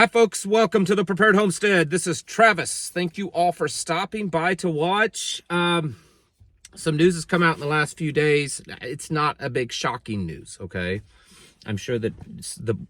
Hi folks, welcome to the Prepared Homestead. This is Travis. Thank you all for stopping by to watch. Some news has come out in the last few days. It's not a big shocking news, okay? I'm sure that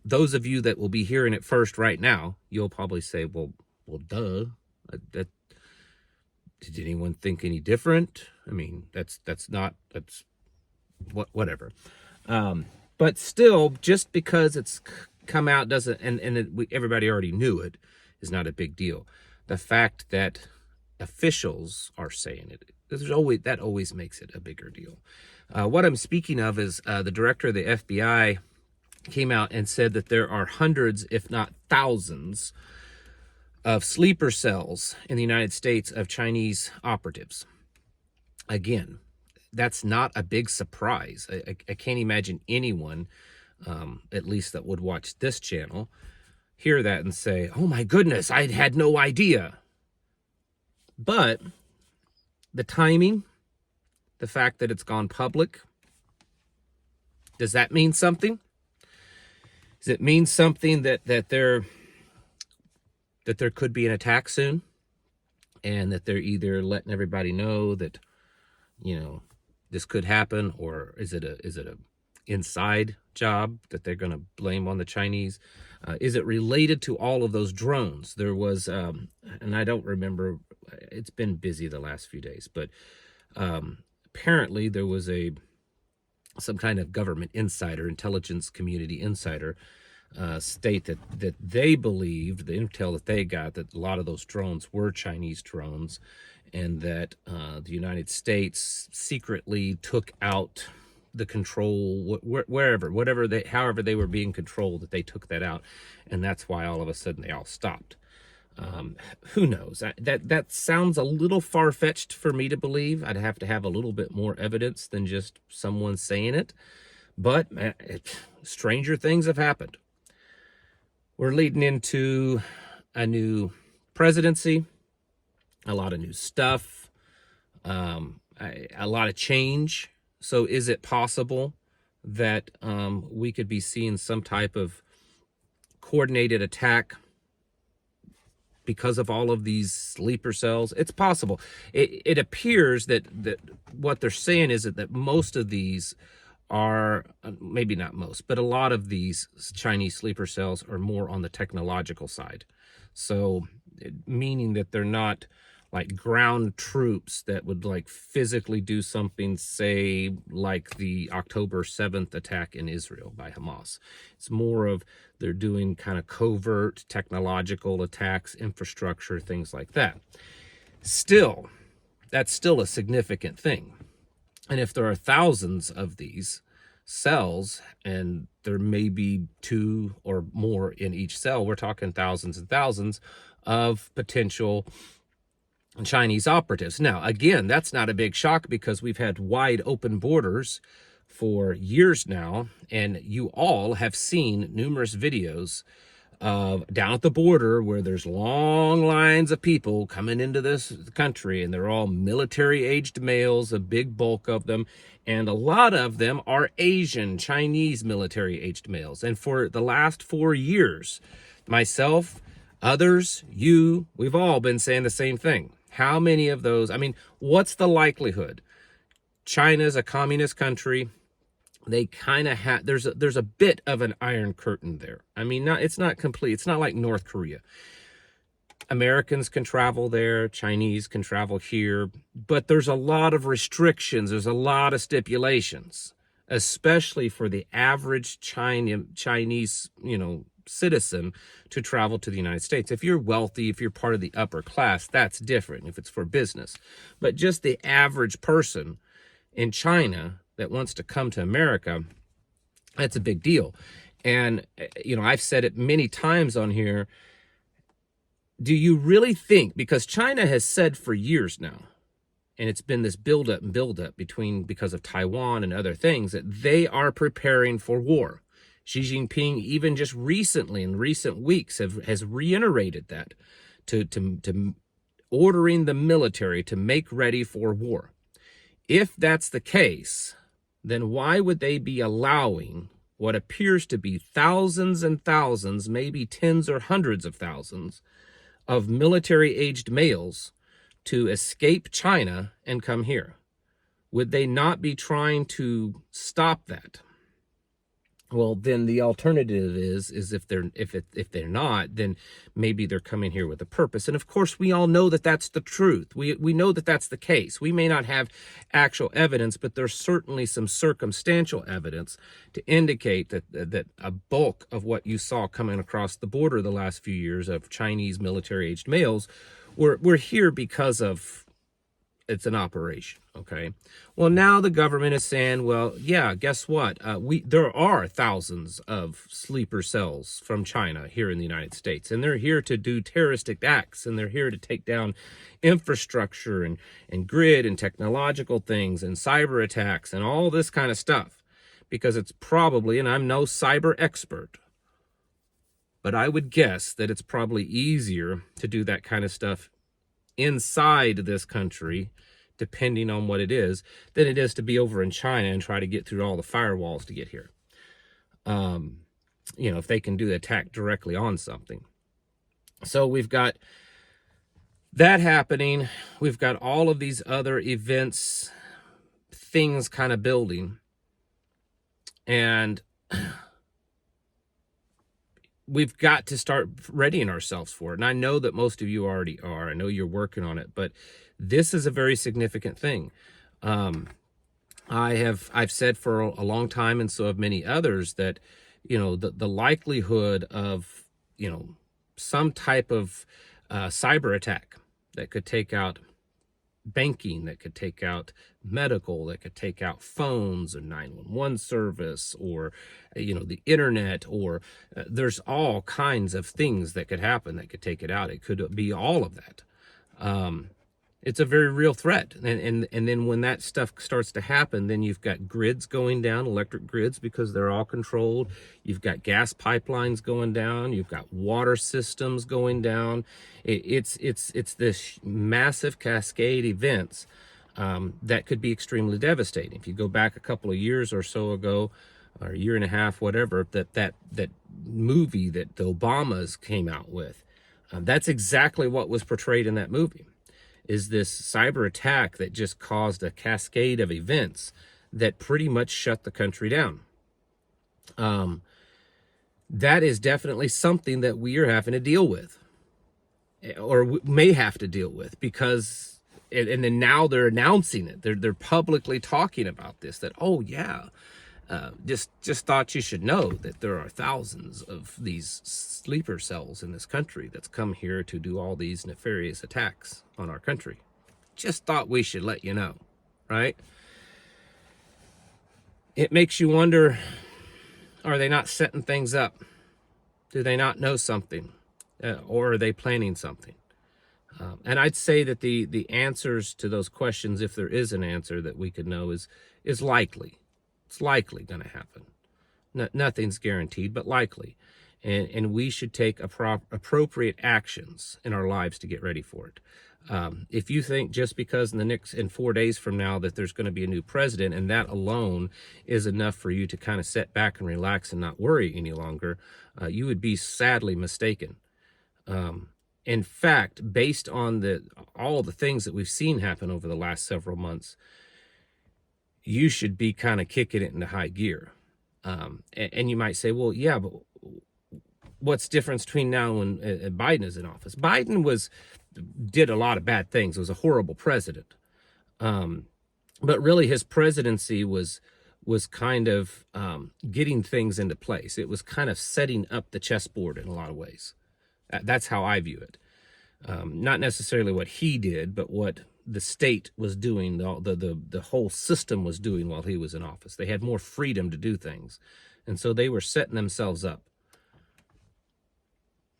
those of you that will be hearing it first right now, you'll probably say, well, duh. Did anyone think any different? I mean, that's whatever. But still, just because it's come out doesn't, everybody already knew it, is not a big deal. The fact that officials are saying it, that always makes it a bigger deal. What I'm speaking of is the director of the FBI came out and said that there are hundreds, if not thousands, of sleeper cells in the United States of Chinese operatives. Again, that's not a big surprise. I can't imagine anyone, at least that would watch this channel, hear that and say, oh my goodness, I had no idea. But the timing, the fact that it's gone public, does that mean something? Does it mean something that there could be an attack soon, and that they're either letting everybody know that, you know, this could happen, or is it a inside job that they're going to blame on the Chinese? Is it related to all of those drones? There was, and I don't remember, it's been busy the last few days, but apparently there was some kind of government insider, intelligence community insider, state that they believed, the intel that they got, that a lot of those drones were Chinese drones, and that the United States secretly took out the control however they were being controlled, that they took that out, and that's why all of a sudden they all stopped. Who knows? That sounds a little far-fetched for me to believe. I'd have to have a little bit more evidence than just someone saying it, but stranger things have happened. We're leading into a new presidency, a lot of new stuff, a lot of change. So is it possible that we could be seeing some type of coordinated attack because of all of these sleeper cells? It's possible. It appears that what they're saying is that most of these are, maybe not most, but a lot of these Chinese sleeper cells are more on the technological side. So meaning that they're not like ground troops that would like physically do something, say, like the October 7th attack in Israel by Hamas. It's more of they're doing kind of covert technological attacks, infrastructure, things like that. Still, that's still a significant thing. And if there are thousands of these cells, and there may be 2 or more in each cell, we're talking thousands and thousands of potential Chinese operatives. Now, again, that's not a big shock because we've had wide open borders for years now, and you all have seen numerous videos of down at the border where there's long lines of people coming into this country, and they're all military-aged males, a big bulk of them, and a lot of them are Asian, Chinese military-aged males. And for the last 4 years, myself, others, we've all been saying the same thing. How many of those? I mean, what's the likelihood? China's a communist country. They kind of have, there's a bit of an iron curtain there. I mean, it's not complete. It's not like North Korea. Americans can travel there. Chinese can travel here. But there's a lot of restrictions. There's a lot of stipulations, especially for the average Chinese, citizen to travel to the United States. If you're wealthy, if you're part of the upper class, that's different if it's for business. But just the average person in China that wants to come to America, that's a big deal. And, I've said it many times on here. Do you really think, because China has said for years now, and it's been this buildup because of Taiwan and other things, that they are preparing for war. Xi Jinping, even just recently, in recent weeks, has reiterated that to ordering the military to make ready for war. If that's the case, then why would they be allowing what appears to be thousands and thousands, maybe tens or hundreds of thousands, of military-aged males to escape China and come here? Would they not be trying to stop that? Well, then the alternative is if they're not, then maybe they're coming here with a purpose. And of course, we all know that that's the truth. We know that that's the case. We may not have actual evidence, but there's certainly some circumstantial evidence to indicate that a bulk of what you saw coming across the border the last few years of Chinese military-aged males were here because of it's an operation. Okay. Well, now the government is saying, well, yeah, guess what? There are thousands of sleeper cells from China here in the United States, and they're here to do terroristic acts, and they're here to take down infrastructure and grid and technological things and cyber attacks and all this kind of stuff, because it's probably, and I'm no cyber expert, but I would guess that it's probably easier to do that kind of stuff inside this country, depending on what it is, than it is to be over in China and try to get through all the firewalls to get here. If they can do the attack directly on something. So we've got that happening. We've got all of these other events, things kind of building. And we've got to start readying ourselves for it. And I know that most of you already are. I know you're working on it, but this is a very significant thing. I've said for a long time, and so have many others, that, the likelihood of, some type of cyber attack that could take out banking, that could take out medical, that could take out phones or 911 service, or the internet, or there's all kinds of things that could happen that could take it out. It could be all of that. It's a very real threat. And then when that stuff starts to happen, then you've got grids going down, electric grids, because they're all controlled. You've got gas pipelines going down. You've got water systems going down. It's this massive cascade events that could be extremely devastating. If you go back a couple of years or so ago, or a year and a half, whatever, that movie that the Obamas came out with, that's exactly what was portrayed in that movie. Is this cyber attack that just caused a cascade of events that pretty much shut the country down. That is definitely something that we are having to deal with, or may have to deal with, because, and then now they're announcing it. They're publicly talking about this, that, oh yeah, just thought you should know that there are thousands of these sleeper cells in this country that's come here to do all these nefarious attacks on our country. Just thought we should let you know, right? It makes you wonder, are they not setting things up? Do they not know something? Or are they planning something? And I'd say that the answers to those questions, if there is an answer that we could know, is likely. It's likely going to happen. Nothing's guaranteed, but likely. And we should take appropriate actions in our lives to get ready for it. If you think just because in 4 days from now that there's going to be a new president, and that alone is enough for you to kind of sit back and relax and not worry any longer, you would be sadly mistaken. In fact, based on all the things that we've seen happen over the last several months, you should be kind of kicking it into high gear. And you might say, well, yeah, but what's the difference between now and Biden is in office? Biden did a lot of bad things. Was a horrible president. But really his presidency was kind of getting things into place. It was kind of setting up the chessboard in a lot of ways. That's how I view it. Not necessarily what he did, but what the state was doing, the whole system was doing while he was in office. They had more freedom to do things. And so they were setting themselves up.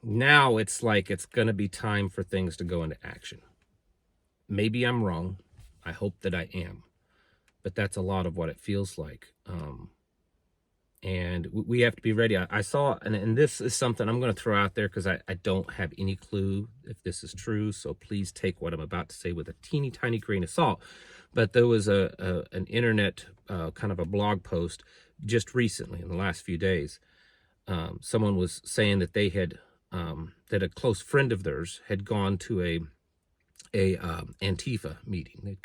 Now it's like it's going to be time for things to go into action. Maybe I'm wrong. I hope that I am. But that's a lot of what it feels like. And we have to be ready. I saw, and this is something I'm going to throw out there because I don't have any clue if this is true. So please take what I'm about to say with a teeny tiny grain of salt. But there was an internet kind of a blog post just recently, in the last few days, someone was saying that they had, that a close friend of theirs had gone to a Antifa meeting.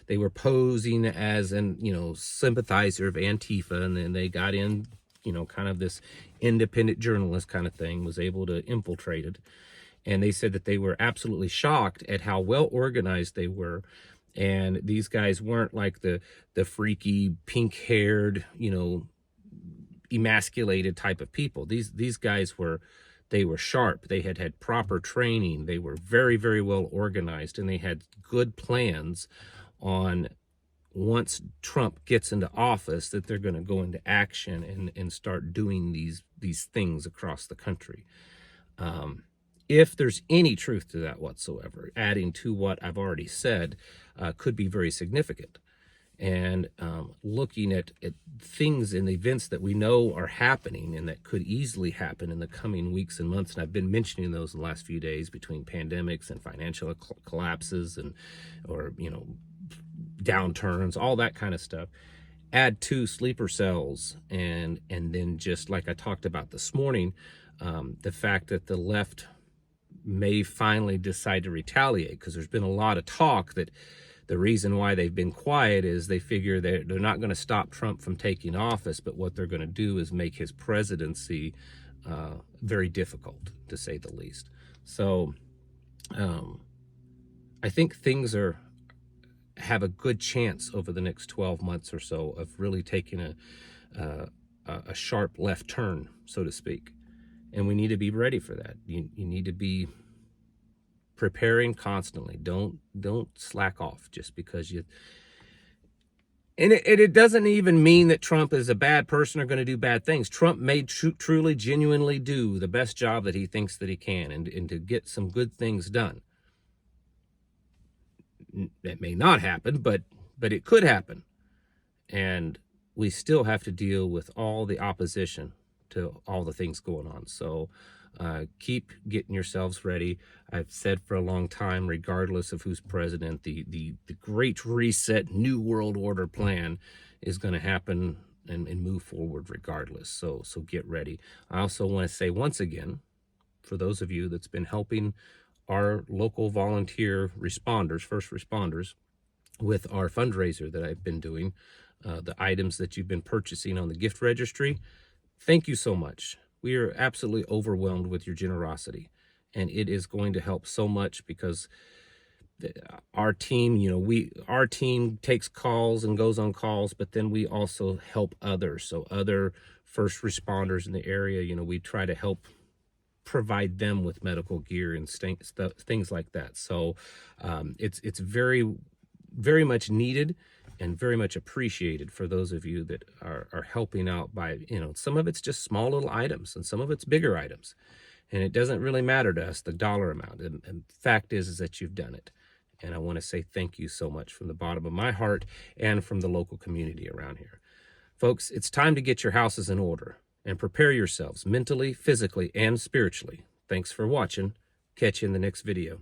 They were posing as an sympathizer of Antifa, and then they got in, kind of this independent journalist kind of thing, was able to infiltrate it. And they said that they were absolutely shocked at how well organized they were. And these guys weren't like the freaky pink-haired, emasculated type of people. These guys were, they were sharp. They had proper training. They were very, very well organized, and they had good plans on, once Trump gets into office, that they're going to go into action and start doing these things across the country. If there's any truth to that whatsoever, adding to what I've already said, could be very significant. And looking at things and events that we know are happening and that could easily happen in the coming weeks and months. And I've been mentioning those in the last few days, between pandemics and financial collapses or downturns, all that kind of stuff. Add to sleeper cells, and then, just like I talked about this morning, the fact that the left may finally decide to retaliate, because there's been a lot of talk that the reason why they've been quiet is they figure they're not going to stop Trump from taking office, but what they're going to do is make his presidency very difficult, to say the least. So I think things have a good chance over the next 12 months or so of really taking a sharp left turn, so to speak. And we need to be ready for that. You need to be preparing constantly. Don't slack off just because you. And it doesn't even mean that Trump is a bad person or going to do bad things. Trump may truly, genuinely do the best job that he thinks that he can, and to get some good things done. That may not happen, but it could happen. And we still have to deal with all the opposition to all the things going on. So keep getting yourselves ready. I've said for a long time, regardless of who's president, the Great Reset, New World Order plan is going to happen and move forward regardless. So get ready. I also want to say once again, for those of you that's been helping our local volunteer responders, first responders, with our fundraiser that I've been doing, the items that you've been purchasing on the gift registry, thank you so much. We are absolutely overwhelmed with your generosity, and it is going to help so much, because our team, our team takes calls and goes on calls, but then we also help others. So other first responders in the area, we try to help provide them with medical gear and things like that. So it's very, very much needed and very much appreciated for those of you that are helping out by, some of it's just small little items and some of it's bigger items. And it doesn't really matter to us, the dollar amount. And the fact is that you've done it. And I want to say thank you so much from the bottom of my heart and from the local community around here. Folks, it's time to get your houses in order and prepare yourselves mentally, physically, and spiritually. Thanks for watching. Catch you in the next video.